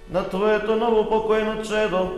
на твоето новопокоено чедо,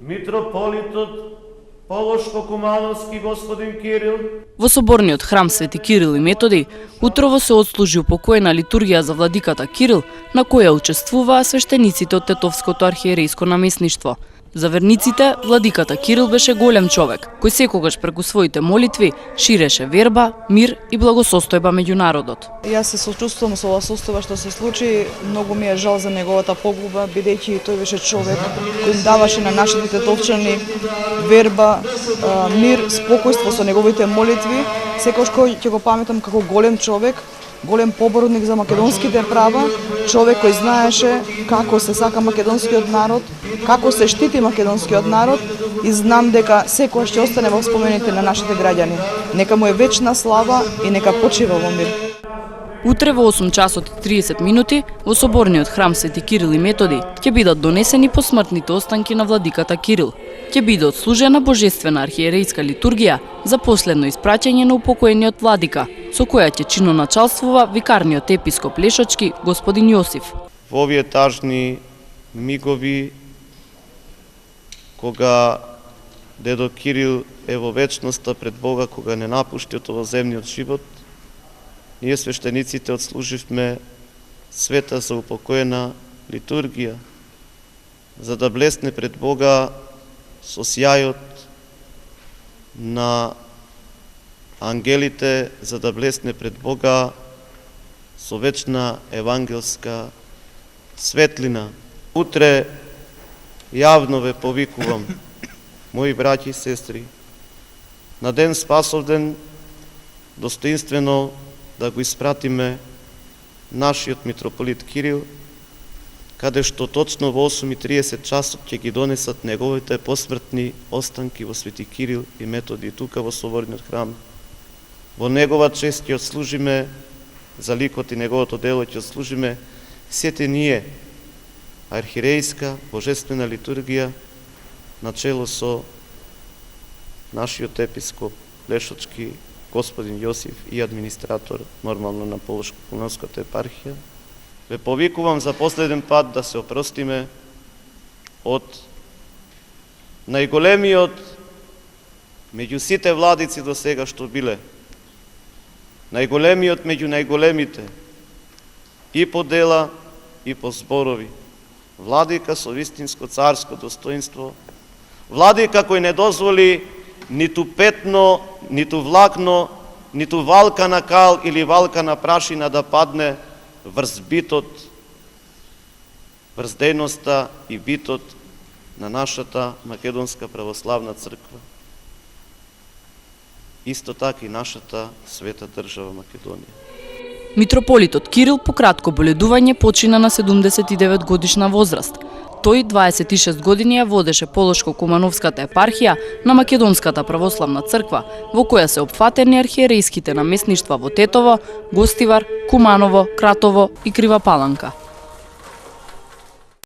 митрополитот Полошко-Кумановски господин Кирил. Во соборниот храм Свети Кирил и Методи утрово се отслужи упокоена литургија за владиката Кирил, на која учествуваа свештениците од Тетовското архиерејско наместништво. За верниците, владиката Кирил беше голем човек, кој секогаш преку своите молитви ширеше верба, мир и благосостојба меѓу народот. Јас се сочувствувам со ова состојба што се случи, многу ми е жал за неговата погуба, бидејќи тој беше човек кој даваше на нашите тетовчани верба, мир, спокојство со неговите молитви. Секогаш кој ќе го паметам како голем човек, голем поборник за македонските права, човек кој знаеше како се сака македонскиот народ, како се штити македонскиот народ и знам дека секојаш ќе остане во спомените на нашите граѓани. Нека му е вечна слава и нека почива во мир. Утре во 8 часот и 30 минути во соборниот храм Свети Кирил и Методи ќе бидат донесени посмртните останки на владиката Кирил. Ќе биде отслужена божествена архиерејска литургија за последно испраќање на упокоениот владика, со која ќе чиноначалствува викарниот епископ Лешочки господин Јосиф. Во овие тажни мигови, кога дедо Кирил е во вечноста пред Бога, кога не напушти од овоземниот живот, ние свештениците отслуживме света за упокоена литургија, за да блесне пред Бога со сјајот на ангелите, за да блесне пред Бога со вечна евангелска светлина. Утре јавно ве повикувам, мои браќи и сестри, на ден Спасовден достоинствено да го испратиме нашиот митрополит Кирил, каде што точно во 8:30 часот ќе ги донесат неговите посмртни останки во Свети Кирил и Методи тука во соборниот храм. Во негова чест ќе отслужиме, за ликот и неговото дело ќе отслужиме сите ние архиерејска божествена литургија на чело со нашиот епископ Лешочки господин Јосиф и администратор нормално на Полошко-Кумановската епархија. Ве повикувам за последен пат да се опростиме од најголемиот меѓу сите владици до сега што биле, најголемиот меѓу најголемите и по дела и по зборови, владика со вистинско царско достоинство, владика кој не дозволи ниту петно, ниту влакно, ниту валка на кал или валка на прашина да падне врз битот, врз дејноста и битот на нашата Македонска православна црква. Исто така и нашата света држава Македонија. Митрополитот Кирил по кратко боледување почина на 79 годишна возраст. Тој 26 години ја водеше Полошко-Кумановската епархија на Македонската православна црква, во која се опфатени архиерејските наместништва во Тетово, Гостивар, Куманово, Кратово и Крива Паланка.